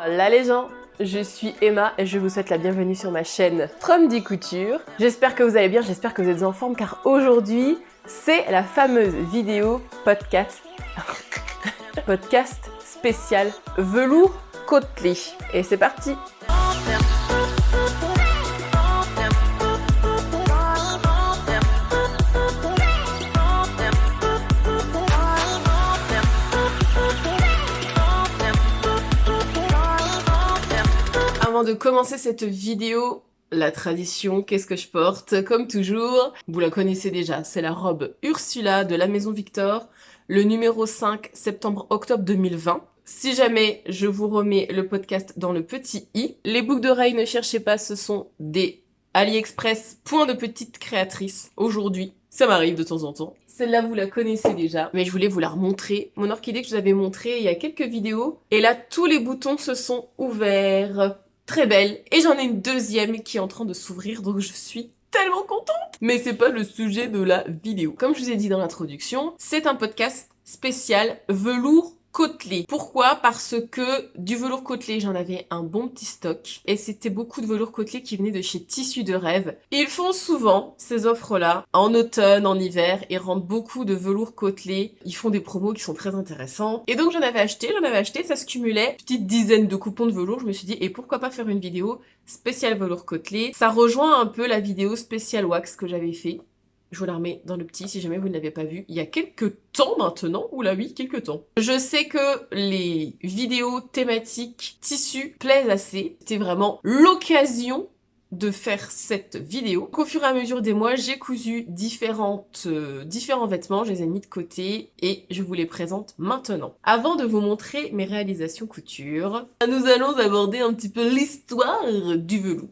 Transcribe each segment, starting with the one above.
Là les gens, je suis Emma et je vous souhaite la bienvenue sur ma chaîne From Die Couture. J'espère que vous allez bien, j'espère que vous êtes en forme car aujourd'hui, c'est la fameuse vidéo podcast spécial velours côtelé. Et c'est parti! Avant de commencer cette vidéo, la tradition, qu'est-ce que je porte? Comme toujours, vous la connaissez déjà, c'est la robe Ursula de la Maison Victor, le numéro 5, septembre-octobre 2020. Si jamais je vous remets le podcast dans le petit i, les boucles d'oreilles, ne cherchez pas, ce sont des AliExpress, point de petite créatrice. Aujourd'hui, ça m'arrive de temps en temps. Celle-là, vous la connaissez déjà, mais je voulais vous la remontrer. Mon orchidée que je vous avais montré il y a quelques vidéos, et là, tous les boutons se sont ouverts. Très belle. Et j'en ai une deuxième qui est en train de s'ouvrir, donc je suis tellement contente. Mais c'est pas le sujet de la vidéo. Comme je vous ai dit dans l'introduction, c'est un podcast spécial velours côtelé. Pourquoi? Parce que du velours côtelé, j'en avais un bon petit stock. Et c'était beaucoup de velours côtelé qui venaient de chez Tissus de Rêve. Ils font souvent ces offres-là, en automne, en hiver, et rendent beaucoup de velours côtelé. Ils font des promos qui sont très intéressantes. Et donc j'en avais acheté, ça se cumulait. Petite dizaine de coupons de velours, je me suis dit, et pourquoi pas faire une vidéo spéciale velours côtelé? Ça rejoint un peu la vidéo spéciale wax que j'avais fait. Je vous la remets dans le petit si jamais vous ne l'avez pas vu. Il y a quelques temps maintenant. Oula oui, quelques temps. Je sais que les vidéos thématiques tissus plaisent assez. C'était vraiment l'occasion de faire cette vidéo. Donc, au fur et à mesure des mois, j'ai cousu différents vêtements, je les ai mis de côté et je vous les présente maintenant. Avant de vous montrer mes réalisations couture, nous allons aborder un petit peu l'histoire du velours.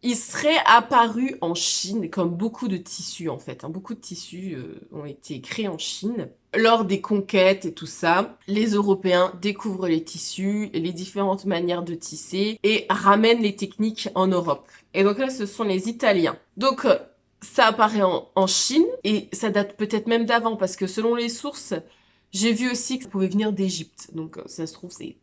Il serait apparu en Chine, comme beaucoup de tissus en fait. Beaucoup de tissus ont été créés en Chine. Lors des conquêtes et tout ça, les Européens découvrent les tissus, les différentes manières de tisser et ramènent les techniques en Europe. Et donc là, ce sont les Italiens. Donc ça apparaît en Chine et ça date peut-être même d'avant parce que selon les sources, j'ai vu aussi que ça pouvait venir d'Égypte, donc ça se trouve c'est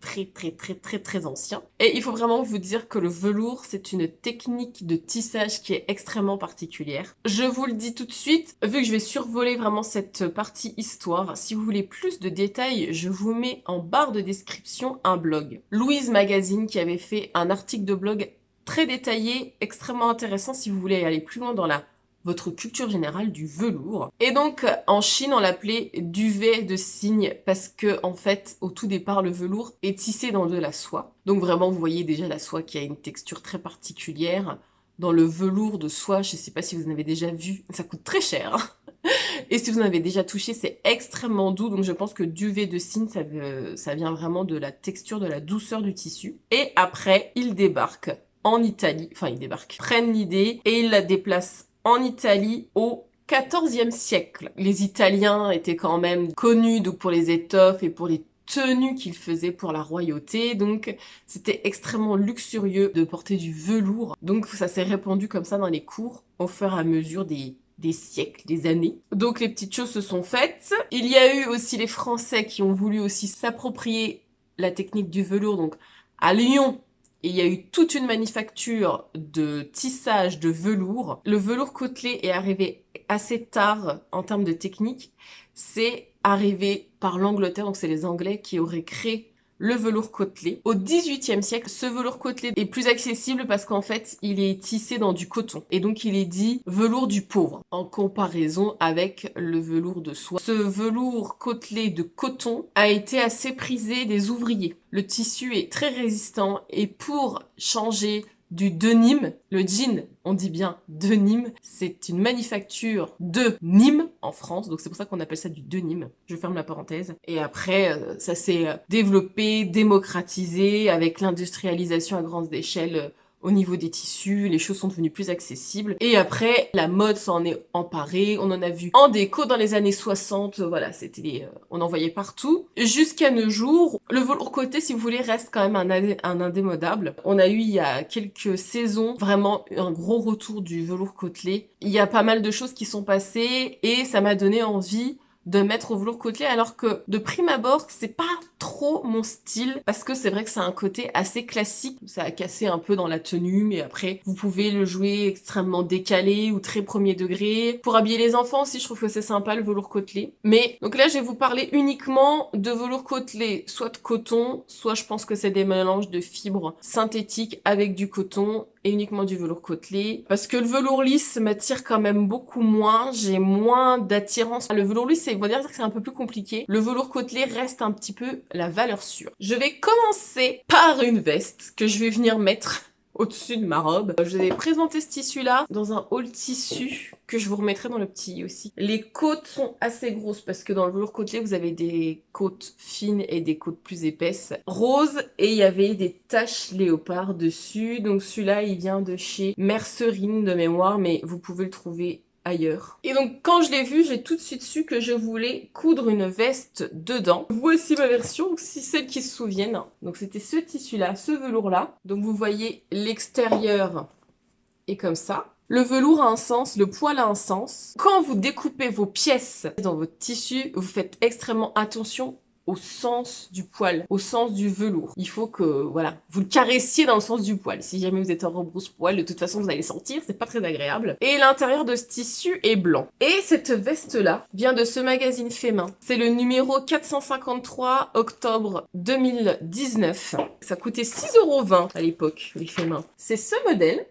très ancien. Et il faut vraiment vous dire que le velours, c'est une technique de tissage qui est extrêmement particulière. Je vous le dis tout de suite, vu que je vais survoler vraiment cette partie histoire, si vous voulez plus de détails, je vous mets en barre de description un blog. Louise Magazine qui avait fait un article de blog très détaillé, extrêmement intéressant si vous voulez aller plus loin dans votre culture générale du velours. Et donc, en Chine, on l'appelait duvet de cygne parce que, en fait, au tout départ, le velours est tissé dans de la soie. Donc vraiment, vous voyez déjà la soie qui a une texture très particulière. Dans le velours de soie, je sais pas si vous en avez déjà vu, ça coûte très cher. Et si vous en avez déjà touché, c'est extrêmement doux. Donc je pense que duvet de cygne, ça vient vraiment de la texture, de la douceur du tissu. Et après, ils débarquent en Italie. Enfin, ils prennent l'idée et ils la déplacent en Italie au XIVe siècle. Les Italiens étaient quand même connus donc pour les étoffes et pour les tenues qu'ils faisaient pour la royauté, donc c'était extrêmement luxurieux de porter du velours. Donc ça s'est répandu comme ça dans les cours au fur et à mesure des siècles, des années. Donc les petites choses se sont faites. Il y a eu aussi les Français qui ont voulu aussi s'approprier la technique du velours, donc à Lyon. Et il y a eu toute une manufacture de tissage de velours. Le velours côtelé est arrivé assez tard en termes de technique. C'est arrivé par l'Angleterre, donc c'est les Anglais qui auraient créé le velours côtelé. Au XVIIIe siècle, ce velours côtelé est plus accessible parce qu'en fait, il est tissé dans du coton. Et donc, il est dit velours du pauvre, en comparaison avec le velours de soie. Ce velours côtelé de coton a été assez prisé des ouvriers. Le tissu est très résistant et pour changer du denim, le jean, on dit bien denim, c'est une manufacture de Nîmes en France, donc c'est pour ça qu'on appelle ça du denim. Je ferme la parenthèse. Et après, ça s'est développé, démocratisé avec l'industrialisation à grande échelle au niveau des tissus, les choses sont devenues plus accessibles. Et après, la mode s'en est emparée, on en a vu en déco dans les années 60, voilà, c'était, on en voyait partout. Jusqu'à nos jours, le velours côté, si vous voulez, reste quand même un indémodable. On a eu, il y a quelques saisons, vraiment un gros retour du velours côtelé. Il y a pas mal de choses qui sont passées et ça m'a donné envie de mettre au velours côtelé, alors que de prime abord, c'est pas trop mon style, parce que c'est vrai que c'est un côté assez classique, ça a cassé un peu dans la tenue, mais après, vous pouvez le jouer extrêmement décalé ou très premier degré. Pour habiller les enfants aussi, je trouve que c'est sympa le velours côtelé. Mais, donc là, je vais vous parler uniquement de velours côtelé, soit de coton, soit je pense que c'est des mélanges de fibres synthétiques avec du coton, et uniquement du velours côtelé, parce que le velours lisse m'attire quand même beaucoup moins, j'ai moins d'attirance. Le velours lisse, on va dire que c'est un peu plus compliqué. Le velours côtelé reste un petit peu la valeur sûre. Je vais commencer par une veste que je vais venir mettre au-dessus de ma robe. Je vous ai présenté ce tissu-là dans un haul tissu que je vous remettrai dans le petit aussi. Les côtes sont assez grosses parce que dans le velours côtelé, vous avez des côtes fines et des côtes plus épaisses. Rose, et il y avait des taches léopard dessus. Donc celui-là, il vient de chez Mercerine de mémoire, mais vous pouvez le trouver ailleurs. Et donc quand je l'ai vu, j'ai tout de suite su que je voulais coudre une veste dedans. Voici ma version, si celles qui se souviennent. Donc c'était ce tissu-là, ce velours-là. Donc vous voyez l'extérieur est comme ça. Le velours a un sens, le poil a un sens. Quand vous découpez vos pièces dans votre tissu, vous faites extrêmement attention au sens du poil, au sens du velours. Il faut que, voilà, vous le caressiez dans le sens du poil. Si jamais vous êtes en rebrousse-poil, de toute façon, vous allez sentir, c'est pas très agréable. Et l'intérieur de ce tissu est blanc. Et cette veste-là vient de ce magazine fait main. C'est le numéro 453, octobre 2019. Ça coûtait 6,20 € à l'époque, les faits main. C'est ce modèle.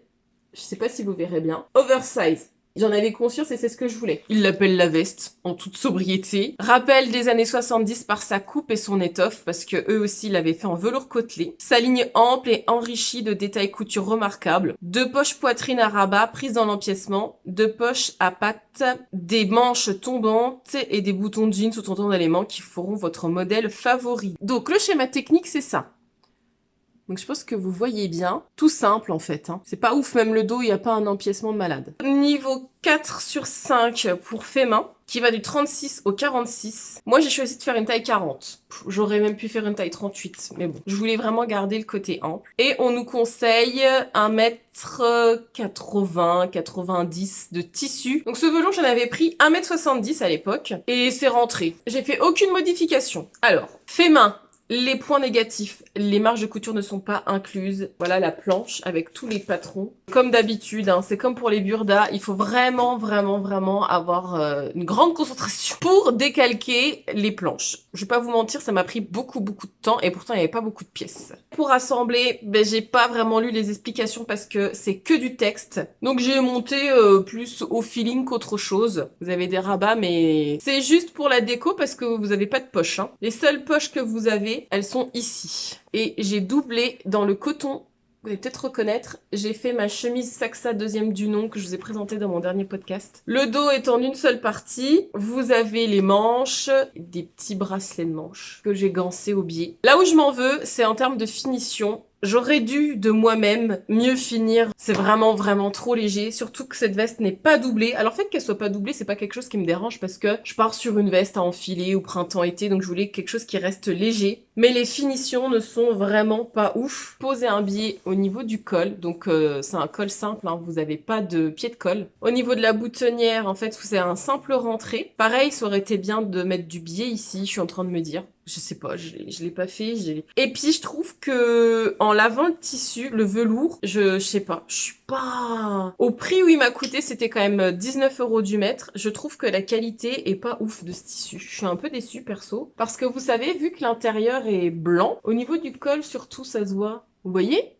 Je sais pas si vous verrez bien. Oversize. J'en avais conscience et c'est ce que je voulais. Il l'appelle la veste, en toute sobriété. Rappel des années 70 par sa coupe et son étoffe, parce que eux aussi l'avaient fait en velours côtelé. Sa ligne ample et enrichie de détails couture remarquables. 2 poches poitrine à rabat prises dans l'empiècement. 2 poches à pattes, des manches tombantes et des boutons de jeans ou autant d'éléments qui feront votre modèle favori. Donc le schéma technique, c'est ça. Donc je pense que vous voyez bien. Tout simple en fait. Hein. C'est pas ouf, même le dos, il n'y a pas un empiècement de malade. Niveau 4/5 pour fait main, qui va du 36 au 46. Moi j'ai choisi de faire une taille 40. J'aurais même pu faire une taille 38, mais bon. Je voulais vraiment garder le côté ample. Et on nous conseille 1m80, 90 de tissu. Donc ce velours, j'en avais pris 1m70 à l'époque. Et c'est rentré. J'ai fait aucune modification. Alors, fait main. Les points négatifs, les marges de couture ne sont pas incluses. Voilà la planche avec tous les patrons. Comme d'habitude, hein, c'est comme pour les burdas, il faut vraiment avoir une grande concentration pour décalquer les planches. Je vais pas vous mentir, ça m'a pris beaucoup de temps et pourtant il n'y avait pas beaucoup de pièces. Pour assembler, ben, j'ai pas vraiment lu les explications parce que c'est que du texte. Donc j'ai monté plus au feeling qu'autre chose. Vous avez des rabats mais c'est juste pour la déco parce que vous avez pas de poche. Hein. Les seules poches que vous avez, elles sont ici. Et j'ai doublé dans le coton. Vous allez peut-être reconnaître, j'ai fait ma chemise Saxa 2e du nom que je vous ai présentée dans mon dernier podcast. Le dos est en une seule partie. Vous avez les manches, des petits bracelets de manches que j'ai gancés au biais. Là où je m'en veux, c'est en termes de finition. J'aurais dû de moi-même mieux finir. C'est vraiment trop léger. Surtout que cette veste n'est pas doublée. Alors le fait qu'elle soit pas doublée, c'est pas quelque chose qui me dérange parce que je pars sur une veste à enfiler au printemps-été. Donc je voulais quelque chose qui reste léger. Mais les finitions ne sont vraiment pas ouf. Posez un biais au niveau du col. Donc c'est un col simple, hein. Vous avez pas de pied de colle. Au niveau de la boutonnière, en fait, c'est un simple rentré. Pareil, ça aurait été bien de mettre du biais ici, je suis en train de me dire. Je sais pas, je l'ai pas fait. Et puis je trouve que en lavant le tissu, le velours, je sais pas, je suis pas... Au prix où il m'a coûté, c'était quand même 19 € du mètre. Je trouve que la qualité est pas ouf de ce tissu. Je suis un peu déçue perso. Parce que vous savez, vu que l'intérieur est blanc, au niveau du col surtout, ça se voit. Vous voyez ?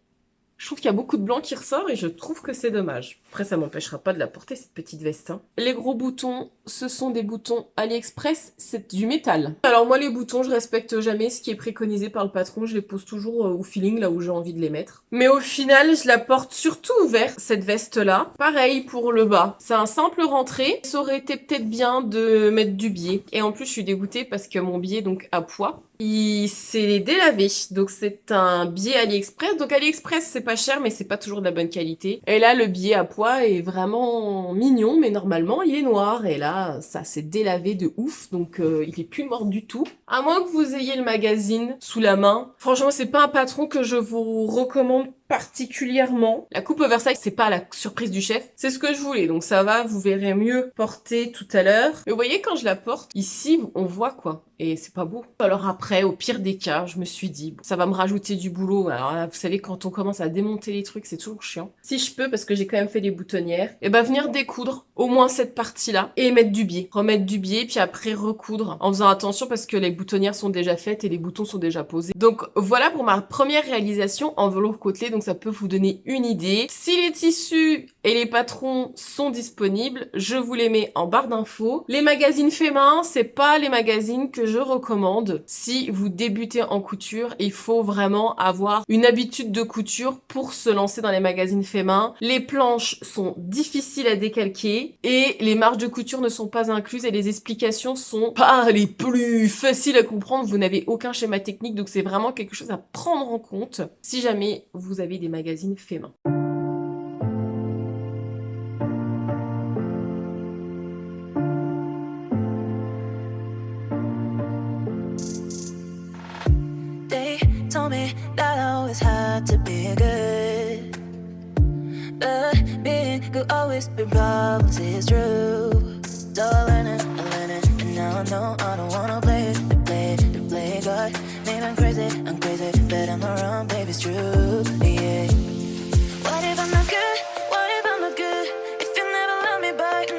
Je trouve qu'il y a beaucoup de blanc qui ressort et je trouve que c'est dommage. Après, ça m'empêchera pas de la porter, cette petite veste. Hein. Les gros boutons, ce sont des boutons AliExpress, c'est du métal. Alors moi, les boutons, je respecte jamais ce qui est préconisé par le patron. Je les pose toujours au feeling, là où j'ai envie de les mettre. Mais au final, je la porte surtout ouverte, cette veste-là. Pareil pour le bas. C'est un simple rentré. Ça aurait été peut-être bien de mettre du biais. Et en plus, je suis dégoûtée parce que mon biais, donc, à poids, il s'est délavé. Donc c'est un biais AliExpress. Donc AliExpress, c'est pas cher, mais c'est pas toujours de la bonne qualité. Et là, le biais à poids est vraiment mignon, mais normalement, il est noir. Et là, ça s'est délavé de ouf. Donc il est plus mort du tout. À moins que vous ayez le magazine sous la main. Franchement, c'est pas un patron que je vous recommande particulièrement. La coupe oversize, c'est pas la surprise du chef, c'est ce que je voulais, donc ça va, vous verrez mieux porter tout à l'heure. Mais vous voyez, quand je la porte, ici, on voit quoi, et c'est pas beau. Alors après, au pire des cas, je me suis dit, bon, ça va me rajouter du boulot. Alors là, vous savez, quand on commence à démonter les trucs, c'est toujours chiant. Si je peux, parce que j'ai quand même fait des boutonnières, et ben venir découdre au moins cette partie-là, et mettre du biais. Remettre du biais, puis après recoudre, en faisant attention parce que les boutonnières sont déjà faites et les boutons sont déjà posés. Donc voilà pour ma première réalisation en velours côtelé, donc ça peut vous donner une idée. Si les tissus et les patrons sont disponibles, je vous les mets en barre d'infos. Les magazines faits main, c'est pas les magazines que je recommande. Si vous débutez en couture, il faut vraiment avoir une habitude de couture pour se lancer dans les magazines faits main. Les planches sont difficiles à décalquer et les marges de couture ne sont pas incluses et les explications sont pas les plus faciles à comprendre. Vous n'avez aucun schéma technique, donc c'est vraiment quelque chose à prendre en compte si jamais vous avez des magazines faits main. Told me that I always had to be good, but being good always been problems, it's true. So I learned it, and now I know I don't wanna play God. Maybe I'm crazy, but I'm not wrong, baby, it's true, yeah. What if I'm not good? What if I'm not good? If you never love me back,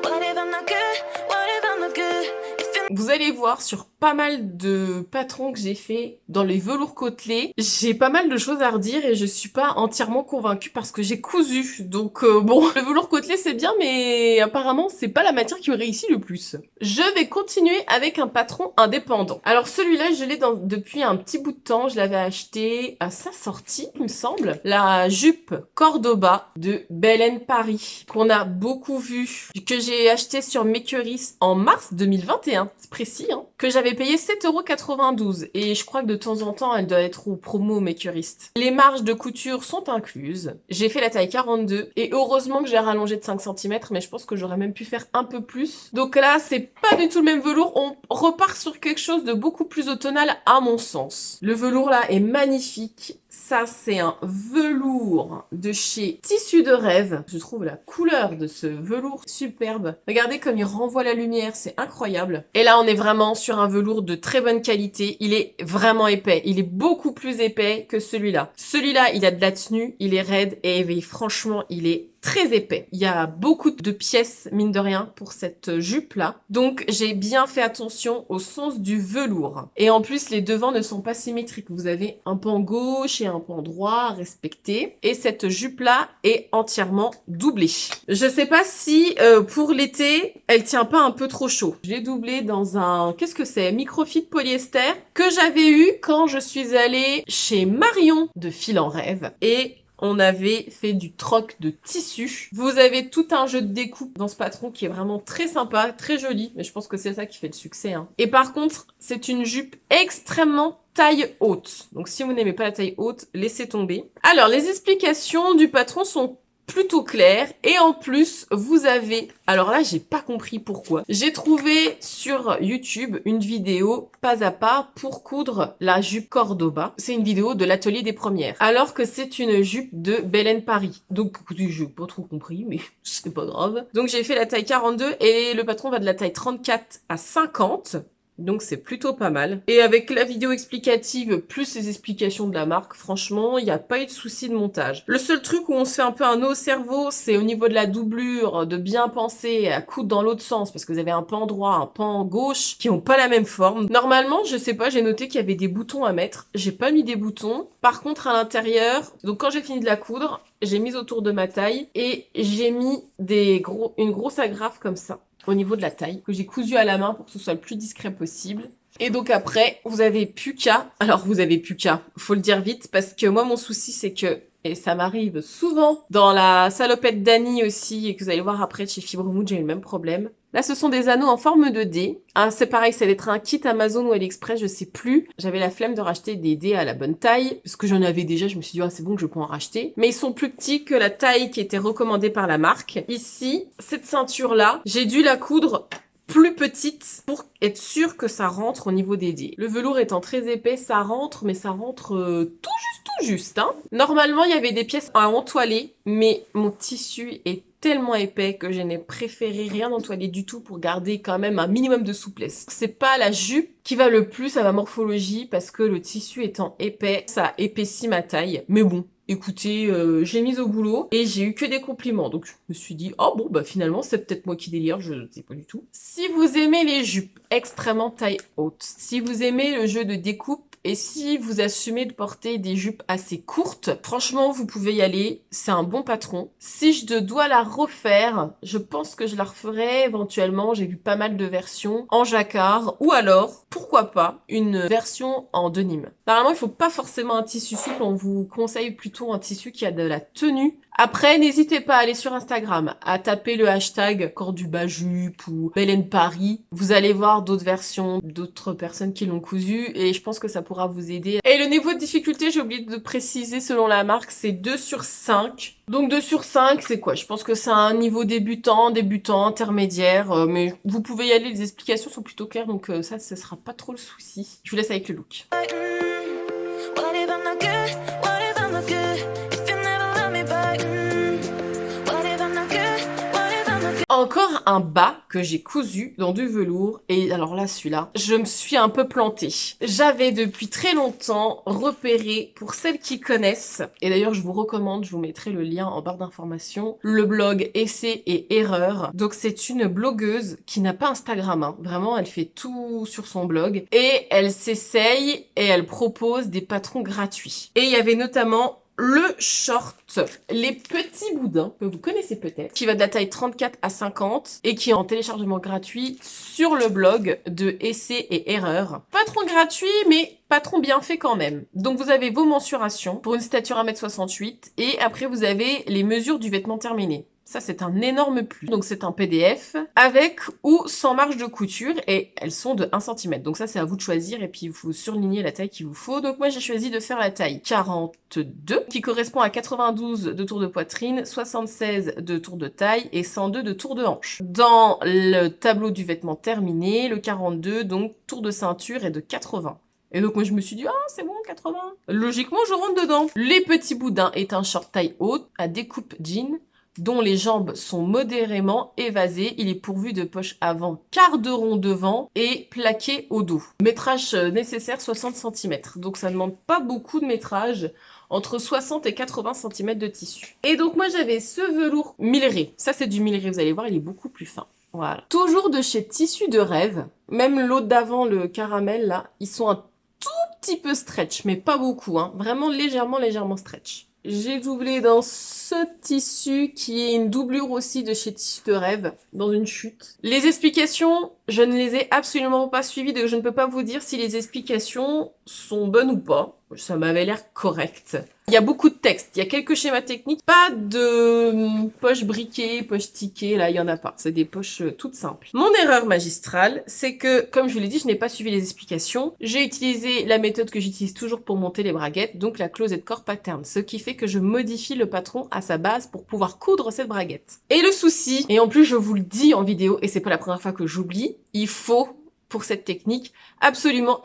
what if I'm not good? What if I'm not good? Vous allez voir sur pas mal de patrons que j'ai fait dans les velours côtelés, j'ai pas mal de choses à redire et je suis pas entièrement convaincue parce que j'ai cousu. Donc bon, le velours côtelé c'est bien mais apparemment c'est pas la matière qui me réussit le plus. Je vais continuer avec un patron indépendant. Alors celui-là je l'ai depuis un petit bout de temps, je l'avais acheté à sa sortie il me semble. La jupe Cordoba de Belen Paris qu'on a beaucoup vu, que j'ai acheté sur Makerist en mars 2021, c'est précis hein, que j'avais payé 7,92 € et je crois que de temps en temps elle doit être au promo Makerist. Les marges de couture sont incluses. J'ai fait la taille 42 et heureusement que j'ai rallongé de 5 cm mais je pense que j'aurais même pu faire un peu plus. Donc là c'est pas du tout le même velours, on repart sur quelque chose de beaucoup plus automnal à mon sens. Le velours là est magnifique. Ça, c'est un velours de chez Tissus de Rêve. Je trouve la couleur de ce velours superbe. Regardez comme il renvoie la lumière, c'est incroyable. Et là, on est vraiment sur un velours de très bonne qualité. Il est vraiment épais. Il est beaucoup plus épais que celui-là. Celui-là, il a de la tenue, il est raide et franchement, il est très épais. Il y a beaucoup de pièces, mine de rien, pour cette jupe-là. Donc, j'ai bien fait attention au sens du velours. Et en plus, les devants ne sont pas symétriques. Vous avez un pan gauche et un pan droit à respecter. Et cette jupe-là est entièrement doublée. Je sais pas si, pour l'été, elle tient pas un peu trop chaud. Je l'ai doublée dans un, qu'est-ce que c'est? Microfibre polyester que j'avais eu quand je suis allée chez Marion de Fil en Rêve. Et on avait fait du troc de tissu. Vous avez tout un jeu de découpe dans ce patron qui est vraiment très sympa, très joli. Mais je pense que c'est ça qui fait le succès. Hein. Et par contre, c'est une jupe extrêmement taille haute. Donc si vous n'aimez pas la taille haute, laissez tomber. Alors, les explications du patron sont plutôt clair et en plus vous avez, alors là j'ai pas compris pourquoi, j'ai trouvé sur YouTube une vidéo pas à pas pour coudre la jupe Cordoba. C'est une vidéo de l'atelier des premières alors que c'est une jupe de Belen Paris. Donc j'ai pas trop compris mais c'est pas grave. Donc j'ai fait la taille 42 et le patron va de la taille 34 à 50. Donc c'est plutôt pas mal. Et avec la vidéo explicative plus les explications de la marque, franchement, il n'y a pas eu de souci de montage. Le seul truc où on se fait un peu un nœud au cerveau, c'est au niveau de la doublure, de bien penser à coudre dans l'autre sens, parce que vous avez un pan droit, un pan gauche, qui ont pas la même forme. Normalement, je sais pas, j'ai noté qu'il y avait des boutons à mettre. J'ai pas mis des boutons. Par contre, à l'intérieur, donc quand j'ai fini de la coudre, j'ai mis autour de ma taille et j'ai mis une grosse agrafe comme ça au niveau de la taille, que j'ai cousu à la main pour que ce soit le plus discret possible. Et donc après, vous avez plus qu'à... Alors, vous avez plus qu'à, faut le dire vite, parce que moi, mon souci, c'est que, et ça m'arrive souvent, dans la salopette d'Annie aussi, et que vous allez voir après chez Fibremood, j'ai eu le même problème. Là, ce sont des anneaux en forme de dés. Ah, c'est pareil, ça va être un kit Amazon ou AliExpress, je sais plus. J'avais la flemme de racheter des dés à la bonne taille, parce que j'en avais déjà, je me suis dit, ah, c'est bon que je peux en racheter. Mais ils sont plus petits que la taille qui était recommandée par la marque. Ici, cette ceinture-là, j'ai dû la coudre plus petite pour être sûr que ça rentre au niveau des dés. Le velours étant très épais, ça rentre, mais ça rentre tout juste tout juste, hein. Normalement, il y avait des pièces à entoiler, mais mon tissu est tellement épais que je n'ai préféré rien entoiler du tout pour garder quand même un minimum de souplesse. C'est pas la jupe qui va le plus à ma morphologie parce que le tissu étant épais, ça épaissit ma taille. Mais bon, écoutez, j'ai mis au boulot et j'ai eu que des compliments. Donc je me suis dit, oh bon, bah finalement c'est peut-être moi qui délire, je ne sais pas du tout. Si vous aimez les jupes extrêmement taille haute, si vous aimez le jeu de découpe, et si vous assumez de porter des jupes assez courtes, franchement, vous pouvez y aller. C'est un bon patron. Si je dois la refaire, je pense que je la referai éventuellement. J'ai vu pas mal de versions en jacquard ou alors, pourquoi pas, une version en denim. Normalement, il faut pas forcément un tissu souple. On vous conseille plutôt un tissu qui a de la tenue. Après, n'hésitez pas à aller sur Instagram, à taper le hashtag Corduba-jupe ou Belen Paris. Vous allez voir d'autres versions, d'autres personnes qui l'ont cousu et je pense que ça pourra vous aider. Et le niveau de difficulté, j'ai oublié de préciser selon la marque, c'est 2 sur 5. Donc 2 sur 5, c'est quoi? Je pense que c'est un niveau débutant, intermédiaire, mais vous pouvez y aller, les explications sont plutôt claires, donc ça, ce sera pas trop le souci. Je vous laisse avec le look. What if I'm not good? What if I'm not good? If you never love me back, what if I'm not good? What if I'm not good? Encore un bas que j'ai cousu dans du velours et alors là celui-là, je me suis un peu plantée. J'avais depuis très longtemps repéré, pour celles qui connaissent, et d'ailleurs je vous recommande, je vous mettrai le lien en barre d'informations, le blog Essais et Erreurs. Donc c'est une blogueuse qui n'a pas Instagram, hein. Vraiment elle fait tout sur son blog et elle s'essaye et elle propose des patrons gratuits. Et il y avait notamment le short, les petits boudins, que vous connaissez peut-être, qui va de la taille 34 à 50 et qui est en téléchargement gratuit sur le blog de Essais et Erreurs. Patron gratuit, mais patron bien fait quand même. Donc vous avez vos mensurations pour une stature 1m68 et après vous avez les mesures du vêtement terminé. Ça, c'est un énorme plus. Donc, c'est un PDF avec ou sans marge de couture et elles sont de 1 cm. Donc ça, c'est à vous de choisir et puis il faut surligner la taille qu'il vous faut. Donc moi, j'ai choisi de faire la taille 42 qui correspond à 92 de tour de poitrine, 76 de tour de taille et 102 de tour de hanche. Dans le tableau du vêtement terminé, le 42, donc tour de ceinture est de 80. Et donc moi je me suis dit, ah c'est bon, 80. Logiquement, je rentre dedans. Les petits boudins est un short taille haute à découpe jean, dont les jambes sont modérément évasées. Il est pourvu de poches avant, quart de rond devant et plaqué au dos. Métrage nécessaire 60 cm. Donc ça ne demande pas beaucoup de métrage, entre 60 et 80 cm de tissu. Et donc moi j'avais ce velours milleré. Ça c'est du milleré, vous allez voir, il est beaucoup plus fin. Voilà. Toujours de chez Tissu de Rêve. Même l'autre d'avant, le caramel là, ils sont un tout petit peu stretch, mais pas beaucoup, hein. Vraiment légèrement stretch. J'ai doublé dans ce tissu qui est une doublure aussi de chez Tissu de Rêve, dans une chute. Les explications, je ne les ai absolument pas suivies, donc je ne peux pas vous dire si les explications sont bonnes ou pas. Ça m'avait l'air correct. Il y a beaucoup de texte, il y a quelques schémas techniques, pas de poches briquées, poches tickées, là il y en a pas. C'est des poches toutes simples. Mon erreur magistrale, c'est que, comme je vous l'ai dit, je n'ai pas suivi les explications. J'ai utilisé la méthode que j'utilise toujours pour monter les braguettes, donc la closet core pattern, ce qui fait que je modifie le patron à sa base pour pouvoir coudre cette braguette. Et le souci, et en plus je vous le dis en vidéo, et c'est pas la première fois que j'oublie, il faut, pour cette technique, absolument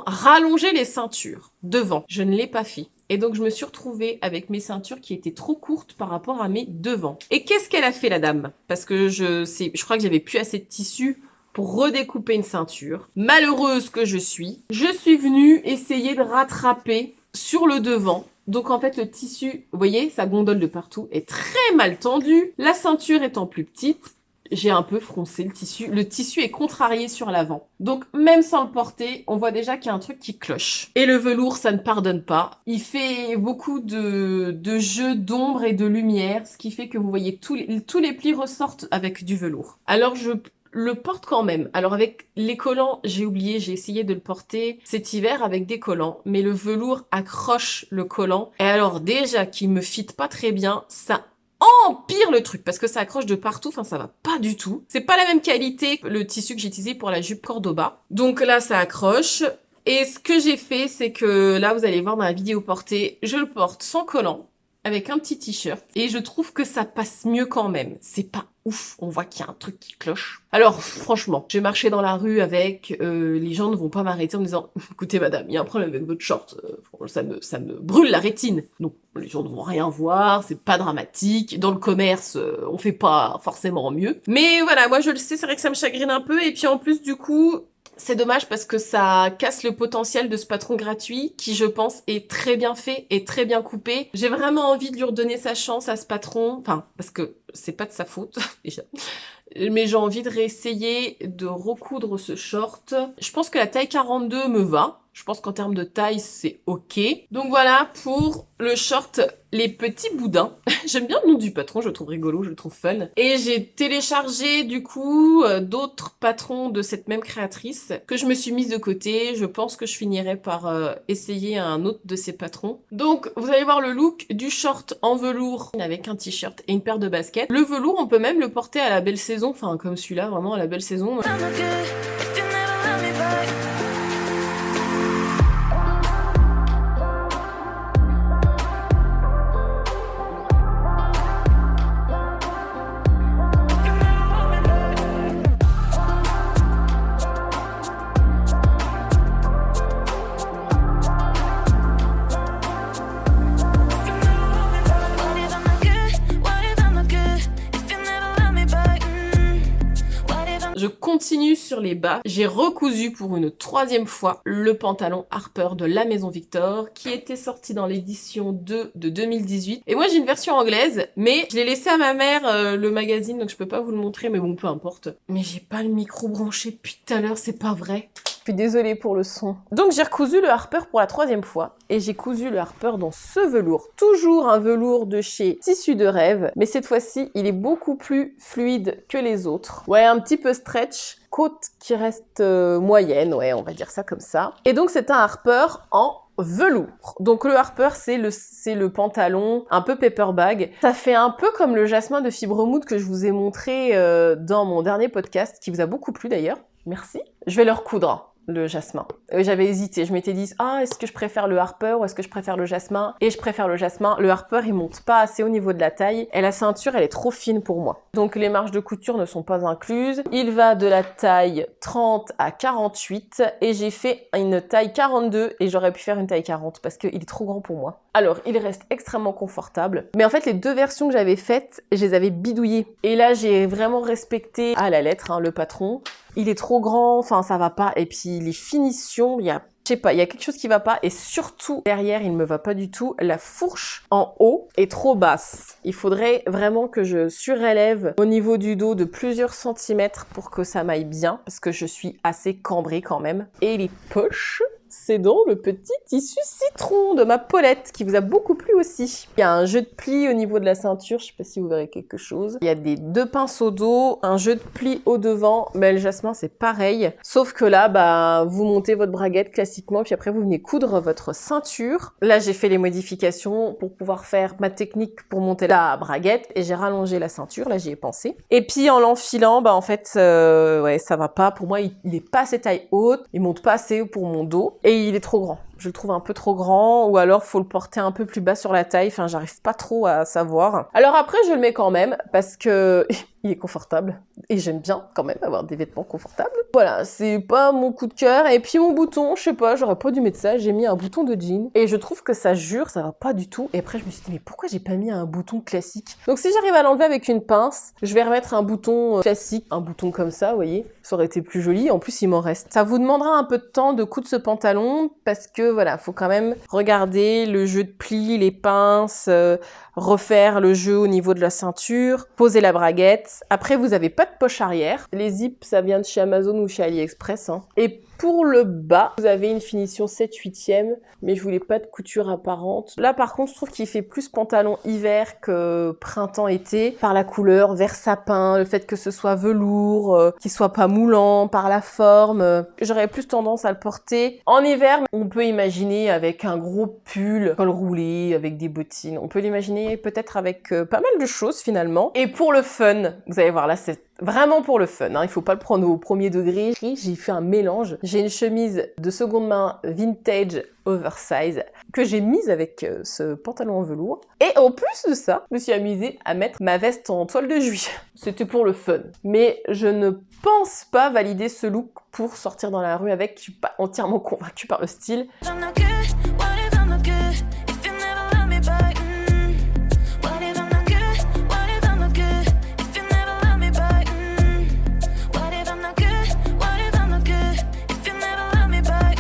rallonger les ceintures devant. Je ne l'ai pas fait. Et donc je me suis retrouvée avec mes ceintures qui étaient trop courtes par rapport à mes devants. Et qu'est-ce qu'elle a fait la dame? Parce que je crois que j'avais plus assez de tissu pour redécouper une ceinture. Malheureuse que je suis venue essayer de rattraper sur le devant. Donc en fait le tissu, vous voyez, ça gondole de partout, est très mal tendu. La ceinture étant plus petite, j'ai un peu froncé le tissu. Le tissu est contrarié sur l'avant. Donc, même sans le porter, on voit déjà qu'il y a un truc qui cloche. Et le velours, ça ne pardonne pas. Il fait beaucoup de jeux d'ombre et de lumière, ce qui fait que vous voyez tous les plis ressortent avec du velours. Alors, je le porte quand même. Alors, avec les collants, j'ai oublié, j'ai essayé de le porter cet hiver avec des collants, mais le velours accroche le collant. Et alors, déjà, qu'il me fit pas très bien, ça empire le truc parce que ça accroche de partout, enfin ça va pas du tout. C'est pas la même qualité que le tissu que j'ai utilisé pour la jupe Cordoba. Donc là ça accroche et ce que j'ai fait c'est que là vous allez voir dans la vidéo portée, je le porte sans collant avec un petit t-shirt et je trouve que ça passe mieux quand même. C'est pas ouf, on voit qu'il y a un truc qui cloche. Alors franchement, j'ai marché dans la rue avec, les gens ne vont pas m'arrêter en me disant « Écoutez madame, il y a un problème avec votre short, ça me brûle la rétine ». Non, les gens ne vont rien voir, c'est pas dramatique. Dans le commerce, on fait pas forcément mieux. Mais voilà, moi je le sais, c'est vrai que ça me chagrine un peu et puis en plus du coup... C'est dommage parce que ça casse le potentiel de ce patron gratuit qui, je pense, est très bien fait et très bien coupé. J'ai vraiment envie de lui redonner sa chance à ce patron, enfin, parce que c'est pas de sa faute, déjà. Mais j'ai envie de réessayer de recoudre ce short. Je pense que la taille 42 me va. Je pense qu'en termes de taille, c'est ok. Donc voilà pour le short Les Petits Boudins. J'aime bien le nom du patron, je le trouve rigolo, je le trouve fun. Et j'ai téléchargé du coup d'autres patrons de cette même créatrice que je me suis mise de côté. Je pense que je finirai par essayer un autre de ces patrons. Donc vous allez voir le look du short en velours avec un t-shirt et une paire de baskets. Le velours, on peut même le porter à la belle saison, enfin comme celui-là, vraiment à la belle saison. Je continue sur les bas. J'ai recousu pour une troisième fois le pantalon Harper de la Maison Victor qui était sorti dans l'édition 2 de 2018. Et moi j'ai une version anglaise, mais je l'ai laissé à ma mère le magazine, donc je peux pas vous le montrer, mais bon, peu importe. Mais j'ai pas le micro branché depuis tout à l'heure, c'est pas vrai. Je suis désolée pour le son. Donc j'ai recousu le Harper pour la troisième fois et j'ai cousu le Harper dans ce velours. Toujours un velours de chez Tissu de Rêve, mais cette fois-ci il est beaucoup plus fluide que les autres. Ouais, un petit peu stretch, côte qui reste moyenne, ouais, on va dire ça comme ça. Et donc c'est un Harper en velours. Donc le Harper, c'est le pantalon un peu paperback. Ça fait un peu comme le jasmin de fibre mousse que je vous ai montré dans mon dernier podcast, qui vous a beaucoup plu d'ailleurs. Merci. Je vais le recoudre, le jasmin. J'avais hésité, je m'étais dit, ah, est-ce que je préfère le Harper ou est-ce que je préfère le jasmin? Et je préfère le jasmin. Le Harper, il monte pas assez au niveau de la taille et la ceinture, elle est trop fine pour moi. Donc les marges de couture ne sont pas incluses. Il va de la taille 30 à 48 et j'ai fait une taille 42 et j'aurais pu faire une taille 40 parce qu'il est trop grand pour moi. Alors, il reste extrêmement confortable. Mais en fait, les deux versions que j'avais faites, je les avais bidouillées. Et là, j'ai vraiment respecté à la lettre le patron. Il est trop grand, enfin ça va pas. Et puis les finitions, je sais pas, il y a quelque chose qui va pas. Et surtout, derrière, il ne me va pas du tout. La fourche en haut est trop basse. Il faudrait vraiment que je surélève au niveau du dos de plusieurs centimètres pour que ça m'aille bien. Parce que je suis assez cambrée quand même. Et les poches, c'est dans le petit tissu citron de ma Paulette qui vous a beaucoup plu aussi. Il y a un jeu de plis au niveau de la ceinture, je sais pas si vous verrez quelque chose. Il y a des deux pinces au dos, un jeu de plis au devant, mais le jasmin c'est pareil. Sauf que là, vous montez votre braguette classiquement, puis après vous venez coudre votre ceinture. Là j'ai fait les modifications pour pouvoir faire ma technique pour monter la braguette et j'ai rallongé la ceinture, là j'y ai pensé. Et puis en l'enfilant, en fait, ouais ça va pas. Pour moi il est pas assez taille haute, il monte pas assez pour mon dos. Et il est trop grand. Je le trouve un peu trop grand, ou alors faut le porter un peu plus bas sur la taille. Enfin, j'arrive pas trop à savoir. Alors après, je le mets quand même, parce que il est confortable. Et j'aime bien quand même avoir des vêtements confortables. Voilà, c'est pas mon coup de cœur. Et puis mon bouton, je sais pas, j'aurais pas dû mettre ça. J'ai mis un bouton de jean. Et je trouve que ça jure, ça va pas du tout. Et après, je me suis dit, mais pourquoi j'ai pas mis un bouton classique? Donc si j'arrive à l'enlever avec une pince, je vais remettre un bouton classique. Un bouton comme ça, vous voyez. Ça aurait été plus joli. En plus, il m'en reste. Ça vous demandera un peu de temps de coudre ce pantalon, parce que voilà, faut quand même regarder le jeu de plis, les pinces, refaire le jeu au niveau de la ceinture, poser la braguette. Après, vous avez pas de poche arrière. Les zips, ça vient de chez Amazon ou chez AliExpress. Et pour le bas, vous avez une finition 7/8e, mais je voulais pas de couture apparente. Là, par contre, je trouve qu'il fait plus pantalon hiver que printemps-été, par la couleur, vert sapin, le fait que ce soit velours, qu'il soit pas moulant, par la forme. J'aurais plus tendance à le porter en hiver. On peut imaginer avec un gros pull, col roulé, avec des bottines. On peut l'imaginer peut-être avec pas mal de choses finalement. Et pour le fun, vous allez voir là, Vraiment pour le fun, hein. Il faut pas le prendre au premier degré. J'ai fait un mélange. J'ai une chemise de seconde main vintage oversize que j'ai mise avec ce pantalon en velours. Et en plus de ça, je me suis amusée à mettre ma veste en toile de juillet. C'était pour le fun. Mais je ne pense pas valider ce look pour sortir dans la rue avec. Je suis pas entièrement convaincue par le style. I'm not good, what if I'm not good? If you never love me back, what if I'm not good? What if I'm not good? If you never love me back, what if I'm not good? What if I'm not good? If you never love me back.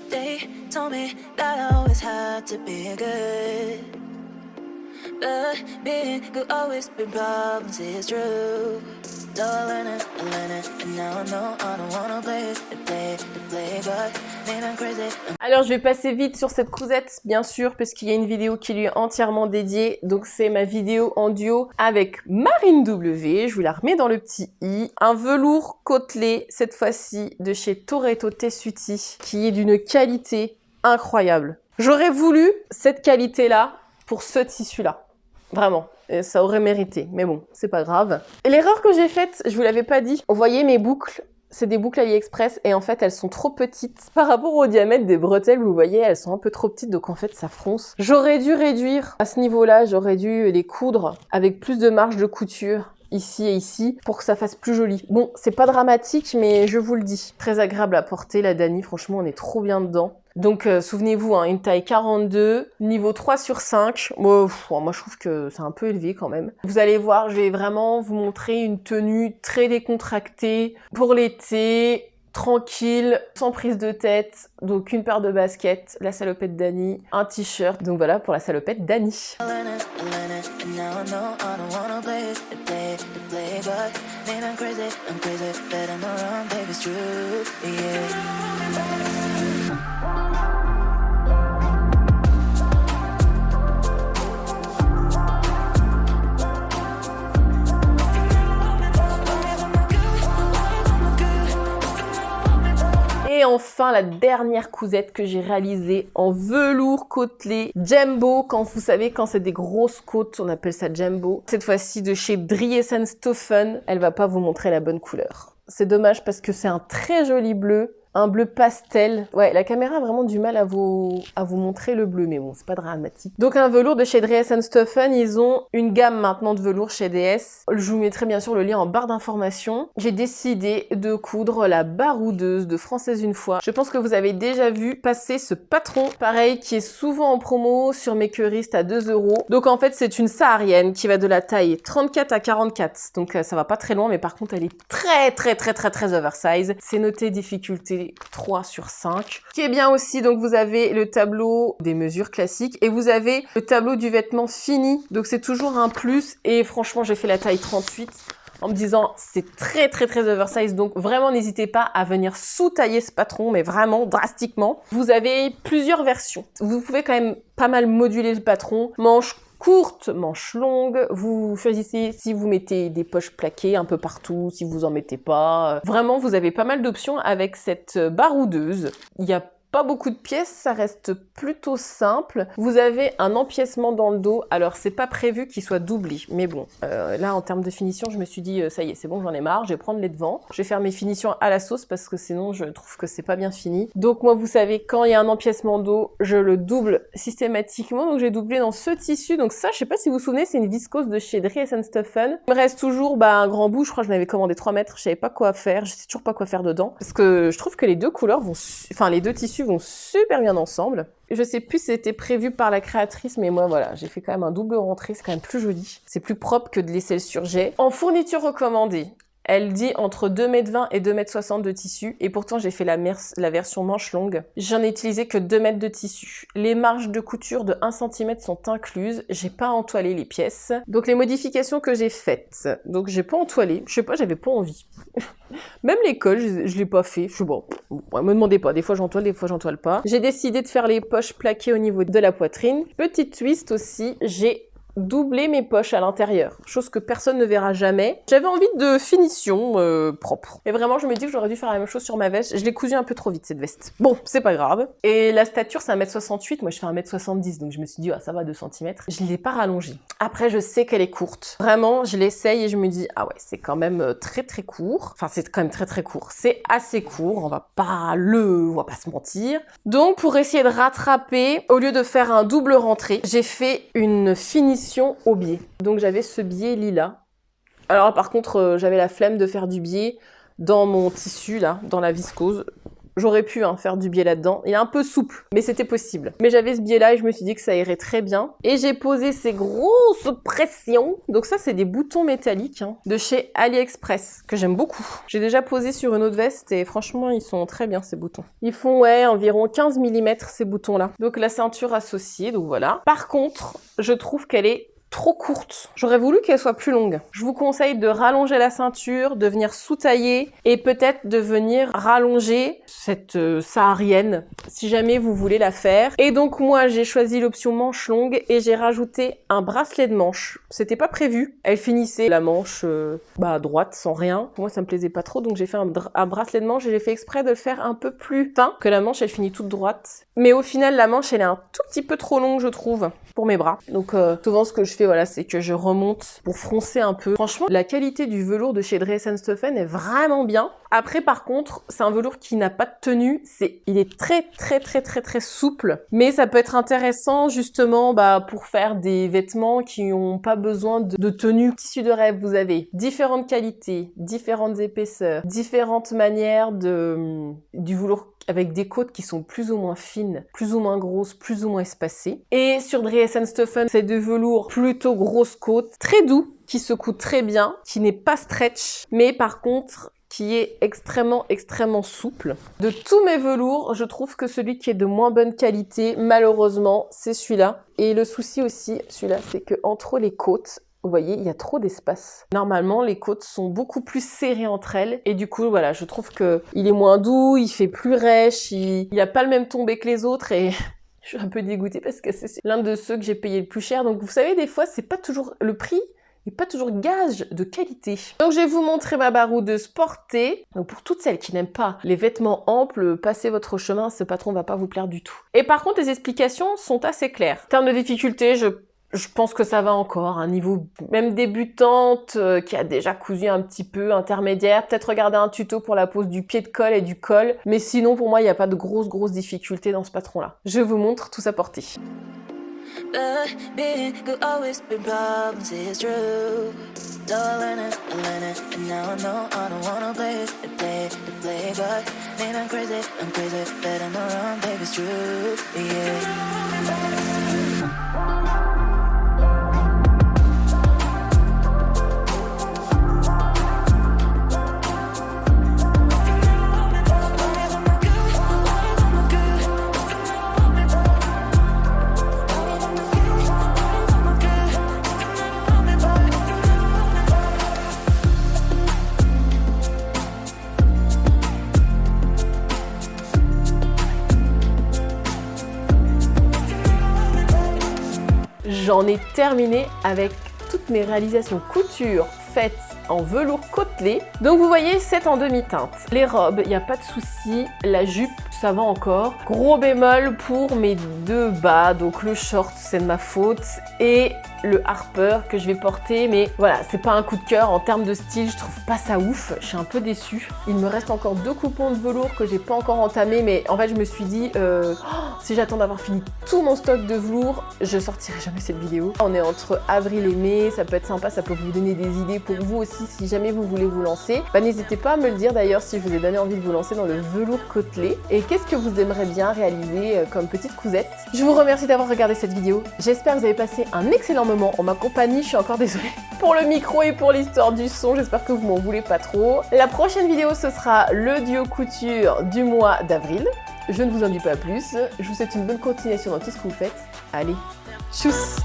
They told me that I always had to be good, but being good always been problems, it's true. So I learned it, and now I know I don't wanna play God, man, I'm crazy. Alors je vais passer vite sur cette cousette, bien sûr, parce qu'il y a une vidéo qui lui est entièrement dédiée. Donc c'est ma vidéo en duo avec Marine W. Je vous la remets dans le petit i. Un velours côtelé, cette fois-ci de chez Toretto Tessuti, qui est d'une qualité incroyable. J'aurais voulu cette qualité-là pour ce tissu-là. Vraiment. Et ça aurait mérité, mais bon, c'est pas grave. Et l'erreur que j'ai faite, je vous l'avais pas dit, vous voyez mes boucles, c'est des boucles AliExpress et en fait elles sont trop petites par rapport au diamètre des bretelles, vous voyez, elles sont un peu trop petites donc en fait ça fronce. J'aurais dû réduire à ce niveau-là, j'aurais dû les coudre avec plus de marge de couture ici et ici pour que ça fasse plus joli. Bon, c'est pas dramatique mais je vous le dis, très agréable à porter la Dani, franchement on est trop bien dedans. Donc souvenez-vous, hein, une taille 42, niveau 3 sur 5. Moi je trouve que c'est un peu élevé quand même. Vous allez voir, je vais vraiment vous montrer une tenue très décontractée pour l'été, tranquille, sans prise de tête. Donc une paire de baskets, la salopette Dani, un t-shirt. Donc voilà pour la salopette Dani. I learned it, and now I know I don't wanna play God, man, I'm crazy, but I'm around, baby, it's true, yeah. Et enfin, la dernière cousette que j'ai réalisée en velours côtelé Jumbo. Quand vous savez, quand c'est des grosses côtes, on appelle ça Jumbo. Cette fois-ci de chez Driesen-Stoffen. Elle va pas vous montrer la bonne couleur. C'est dommage parce que c'est un très joli bleu. Un bleu pastel. Ouais, la caméra a vraiment du mal à vous montrer le bleu, mais bon, c'est pas dramatique. Donc un velours de chez Driesen-Stoffen, ils ont une gamme maintenant de velours chez DS. Je vous mettrai bien sûr le lien en barre d'informations. J'ai décidé de coudre la baroudeuse de Française une fois. Je pense que vous avez déjà vu passer ce patron, pareil, qui est souvent en promo sur Makerist à 2 €. Donc en fait, c'est une saharienne qui va de la taille 34 à 44. Donc ça va pas très loin, mais par contre, elle est très oversize. C'est noté difficulté 3 sur 5. Ce qui est bien aussi, donc vous avez le tableau des mesures classiques et vous avez le tableau du vêtement fini. Donc c'est toujours un plus et franchement j'ai fait la taille 38 en me disant c'est très oversize. Donc vraiment n'hésitez pas à venir sous-tailler ce patron, mais vraiment drastiquement. Vous avez plusieurs versions. Vous pouvez quand même pas mal moduler le patron. Manche courte, manche longue, vous choisissez si vous mettez des poches plaquées un peu partout, si vous en mettez pas. Vraiment, vous avez pas mal d'options avec cette baroudeuse. Il y a pas beaucoup de pièces, ça reste plutôt simple. Vous avez un empiècement dans le dos, alors c'est pas prévu qu'il soit doublé, mais bon, là en termes de finition, je me suis dit ça y est, c'est bon, j'en ai marre, je vais prendre les devants. Je vais faire mes finitions à la sauce parce que sinon je trouve que c'est pas bien fini. Donc moi, vous savez, quand il y a un empiècement dos, je le double systématiquement, donc j'ai doublé dans ce tissu. Donc ça, je sais pas si vous vous souvenez, c'est une viscose de chez Driesen-Stoffen. Il me reste toujours un grand bout, je crois que je l'avais commandé 3 mètres, je savais pas quoi faire, je sais toujours pas quoi faire dedans, parce que je trouve que les deux couleurs vont, les deux tissus vont super bien ensemble. Je sais plus si c'était prévu par la créatrice, mais moi voilà, j'ai fait quand même un double rentré, c'est quand même plus joli. C'est plus propre que de laisser le surjet. En fourniture recommandée, elle dit entre 2,20 m et 2,60 m de tissu, et pourtant j'ai fait la version manche longue. J'en ai utilisé que 2 mètres de tissu. Les marges de couture de 1 cm sont incluses, j'ai pas entoilé les pièces. Donc les modifications que j'ai faites, donc j'ai pas entoilé, je sais pas, j'avais pas envie. Même les cols, je l'ai pas fait, je suis bon, me demandez pas, des fois j'entoile, des fois j'entoile pas. J'ai décidé de faire les poches plaquées au niveau de la poitrine. Petite twist aussi, j'ai doubler mes poches à l'intérieur, chose que personne ne verra jamais. J'avais envie de finition propre. Et vraiment, je me dis que j'aurais dû faire la même chose sur ma veste. Je l'ai cousue un peu trop vite, cette veste. Bon, c'est pas grave. Et la stature, c'est 1m68. Moi, je fais 1m70, donc je me suis dit, ah, ça va, 2 cm. Je l'ai pas rallongée. Après, je sais qu'elle est courte. Vraiment, je l'essaye et je me dis, ah ouais, c'est quand même très très court. Enfin, c'est quand même très très court. C'est assez court, on va pas se mentir. Donc, pour essayer de rattraper, au lieu de faire un double rentré, j'ai fait une finition au biais. Donc, j'avais ce biais lilas. Alors, par contre, j'avais la flemme de faire du biais dans mon tissu, là, dans la viscose. J'aurais pu faire du biais là-dedans. Il est un peu souple, mais c'était possible. Mais j'avais ce biais-là et je me suis dit que ça irait très bien. Et j'ai posé ces grosses pressions. Donc ça, c'est des boutons métalliques de chez AliExpress, que j'aime beaucoup. J'ai déjà posé sur une autre veste et franchement, ils sont très bien, ces boutons. Ils font, environ 15 mm, ces boutons-là. Donc la ceinture associée, donc voilà. Par contre, je trouve qu'elle est trop courte. J'aurais voulu qu'elle soit plus longue. Je vous conseille de rallonger la ceinture, de venir sous-tailler et peut-être de venir rallonger cette saharienne si jamais vous voulez la faire. Et donc moi j'ai choisi l'option manche longue et j'ai rajouté un bracelet de manche. C'était pas prévu. Elle finissait la manche à droite sans rien. Moi ça me plaisait pas trop donc j'ai fait un bracelet de manche et j'ai fait exprès de le faire un peu plus fin que la manche elle finit toute droite. Mais au final la manche elle est un tout petit peu trop longue je trouve pour mes bras. Donc souvent ce que je fais c'est que je remonte pour froncer un peu. Franchement, la qualité du velours de chez Dress & Stephen est vraiment bien. Après, par contre, c'est un velours qui n'a pas de tenue. Il est très souple. Mais ça peut être intéressant, justement, pour faire des vêtements qui n'ont pas besoin de tenue. Tissu de rêve, vous avez différentes qualités, différentes épaisseurs, différentes manières du velours avec des côtes qui sont plus ou moins fines, plus ou moins grosses, plus ou moins espacées. Et sur Dress & Stephen, c'est du velours plutôt grosse côte, très doux, qui se coud très bien, qui n'est pas stretch, mais par contre, qui est extrêmement souple. De tous mes velours, je trouve que celui qui est de moins bonne qualité, malheureusement, c'est celui-là. Et le souci aussi, celui-là, c'est que entre les côtes, vous voyez, il y a trop d'espace. Normalement, les côtes sont beaucoup plus serrées entre elles. Et du coup, voilà, je trouve que il est moins doux, il fait plus rêche, il a pas le même tombé que les autres et je suis un peu dégoûtée parce que c'est l'un de ceux que j'ai payé le plus cher. Donc vous savez, des fois, c'est pas toujours le prix. Et pas toujours gage de qualité. Donc je vais vous montrer ma baroudeuse portée. Donc pour toutes celles qui n'aiment pas les vêtements amples, passez votre chemin, ce patron va pas vous plaire du tout. Et par contre, les explications sont assez claires. En termes de difficulté, je pense que ça va encore, un niveau même débutante qui a déjà cousu un petit peu, intermédiaire. Peut-être regarder un tuto pour la pose du pied de colle et du col. Mais sinon, pour moi, il n'y a pas de grosses difficultés dans ce patron-là. Je vous montre tout sa portée. But being could always be problems, it's true. So I learned it, and now I know I don't wanna play it, to play, but maybe I'm crazy, but I know wrong, baby, it's true, yeah. J'en ai terminé avec toutes mes réalisations couture faites en velours côtelé. Donc vous voyez, c'est en demi-teinte. Les robes, il n'y a pas de souci. La jupe, ça va encore. Gros bémol pour mes deux bas. Donc le short, c'est de ma faute. Et le Harper que je vais porter. Mais voilà, c'est pas un coup de cœur. En termes de style, je trouve pas ça ouf. Je suis un peu déçue. Il me reste encore 2 coupons de velours que j'ai pas encore entamés. Mais en fait, je me suis dit, si j'attends d'avoir fini tout mon stock de velours, je sortirai jamais cette vidéo. On est entre avril et mai. Ça peut être sympa. Ça peut vous donner des idées pour vous aussi si jamais vous voulez vous lancer. N'hésitez pas à me le dire d'ailleurs si je vous ai donné envie de vous lancer dans le velours côtelé. Et qu'est-ce que vous aimeriez bien réaliser comme petite cousette. Je vous remercie d'avoir regardé cette vidéo. J'espère que vous avez passé un excellent moment en ma compagnie. Je suis encore désolée pour le micro et pour l'histoire du son. J'espère que vous m'en voulez pas trop. La prochaine vidéo, ce sera le duo couture du mois d'avril. Je ne vous en dis pas plus. Je vous souhaite une bonne continuation dans tout ce que vous faites. Allez, tchuss!